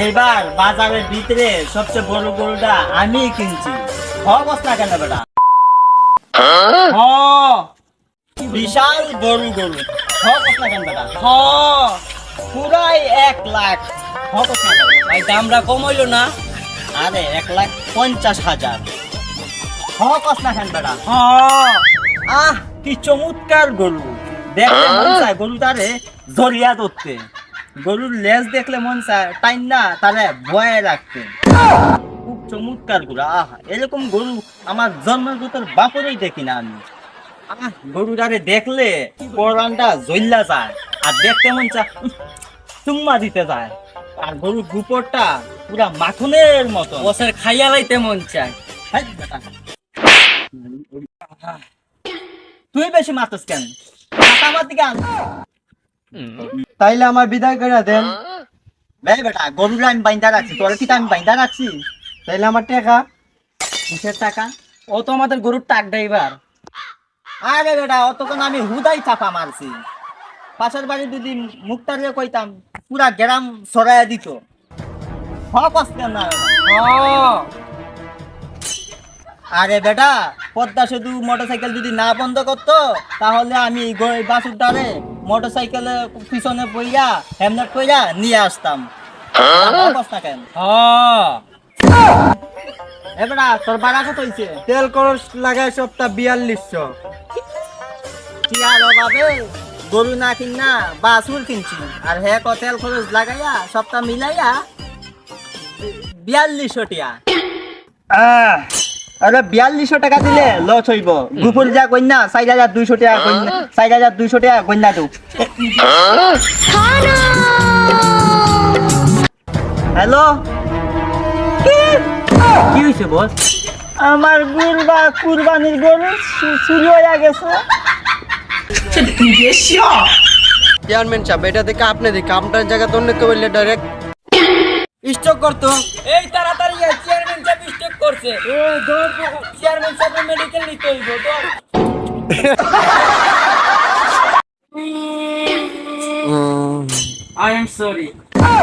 এইবার বাজারের ভিতরে সবচেয়ে বড় গরুটা আমি কিনছি। বস না কেন বেটা? বিশাল বড় গরু। বস না কেন বেটা? পুরাই 1 লাখ। বস না কেন? ভাই দামটা কম হইলো না? আরে 1,50,000। বস না কেন বেটা? আহ কি চমৎকার গরু! দেখলে মন চায় গরুটারে জড়িয়া ধরতে। গরুর লেজ দেখলে মন চায় তাই না তারে ভয়ে রাখতে। খুব চমৎকার গরু। এরকম গরু আমার জন্মের ভিতর বাপরেই দেখি না আমি। গরুটারে দেখলে পরানটা জ্বললা যায় আর দেখতে মন চায় চুম্মা দিতে যায়। আর গরুর গুপরটা পুরা মাখনের মতো। বসের খাইয়া লাইতে মন চায়। হেই বেটা। তুই বেশি মাতস কেন? আমার দিকে আন। তাইলে আমার বিদায় করে দেন। বেটা গরুরা আমি বাইন্দা রাখছি, তোর কি আমি বাইন্দা রাখছি? তাইলে আমার টাকা। কিসের টাকা? ও তো আমাদের গরুর টাক ড্রাইভার। আরে বেটা অতক্ষণ আমি হুদাই চাপা মারছি। পাশের বাড়ি যদি মুক্তারিয়ে কইতাম পুরা গ্রাম সরাইয়া দিত। আরে বেটা পদ্মা সেতু মোটরসাইকেল যদি না বন্ধ করতো তাহলে আমি বাসুর দ্বারে মোটরসাইকেলের পিছনে বইয়া হেলমেট কইরা নিয়ে আসতাম। কেন এবারে তোর বাড়া কত হইছে? তেল খরচ লাগায় সপ্তাহ 4200। কি আর অভাবে গরু না কিনা বাছুর কিনছি আর হে তেল খরচ লাগাইয়া সপ্তাহ মিলাইয়া 4200 টাকা। আরে 4200 টাকা দিলে লস হইব। গুপুর যা কইনা 4200 টাকা কইনা 4200 টাকা কইনা দু। হ্যালো কি হইছে বস? আমার কুরবানির গরু চুরি হয়ে গেছে। চেয়ারম্যান সাহেব এটা দেখে আপনি দেখে আপনার জায়গা তো অন্য কেউ বললে ডাইরেক্ট স্টক করতো। এই তাড়াতাড়ি চেয়ারম্যান সাহেব স্টেক করছে। চেয়ারম্যান সাহেব মেডিকেল নিতে হইব তো। I am sorry.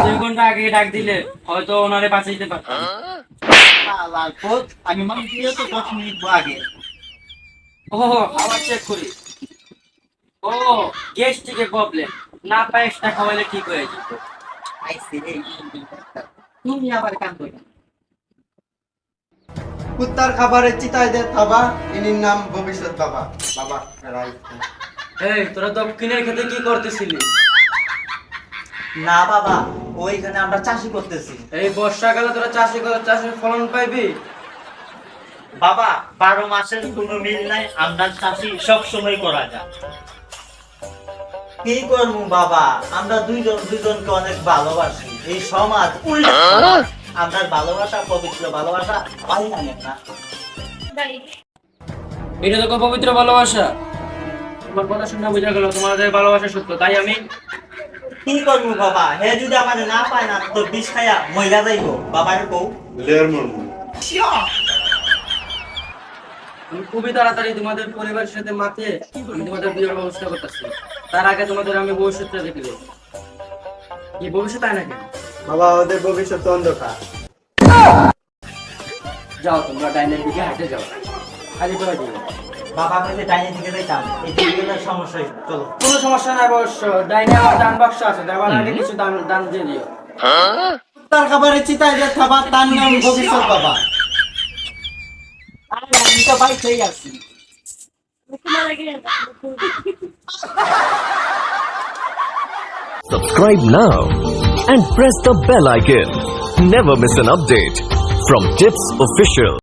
2 ঘন্টা আগে ডাক দিলে হয়তো ওনারে বাঁচাইতে পারতাম। আমি মানে দিয়ে তো 10 মিনিট আগে। ও আবার চেক করি। ও গ্যাস্ট্রিকের প্রবলেম, না পায়েসটা খাওয়াইলে ঠিক হয়ে যেত। তুমি আবার কাম কই? কুত্তার খাবারে চিতায় দে থাবা, ইনির নাম ভবিষ্যৎ বাবা। বাবা এই তোরা দক্ষিণের খেতে কি করতেছিলি? না বাবা ওইখানে আমরা চাষি করতেছি। এই বর্ষাকালে তোরা চাষের ফলন পাইবি? বাবা 12 মাসের কোনো মিল নাই, আমরা চাষি সব সময় করা যায়। কি করবো বাবা, আমরা দুইজনকে অনেক ভালোবাসি। এই সমাজ উল্টা সমাজ। আমরা ভালোবাসা পবিত্র ভালোবাসা পাই না। এটা তো পবিত্র ভালোবাসা। তোমার কথা শুনে বোঝা গেল তোমাদের ভালোবাসা সত্য। তাই আমি কি করবো বাবা, হে যদি আমাদের না পায় না তো বিষ খাইয়া মইরা যাইবো। বাবার বউ আমি খুবই তাড়াতাড়ি তোমাদের পরিবারের সাথে মাতিয়ে আমি তোমাদের বিয়ের ব্যবস্থা করতেছি। তার আগে তোমাদের আমি ভবিষ্যৎটা দেখে দেবো। কি ভবিষ্যৎ তাই নাকি? বাবা ওদের ভবিষ্যৎ অন্ধকার। যাও তোমরা ডাইনের দিকে হাঁটে যাও, খালি করে দিও। বাবা কাছে ডাইনের দিকে যাইতাম, এই দিকে গেলে সমস্যা হইতো। চলো। কোনো সমস্যা নাই অবশ্য। ডাইনে আমার দান বাক্স আছে, দেওয়ার আগে কিছু দান দিয়ে দিও। কুত্তার খাবারে চিতায় দে থাবা, তার নাম ভবিষ্যৎ বাবা। আমি তো ভাই সেই আছি। Subscribe now and press the bell icon. Never miss an update from Tips Official.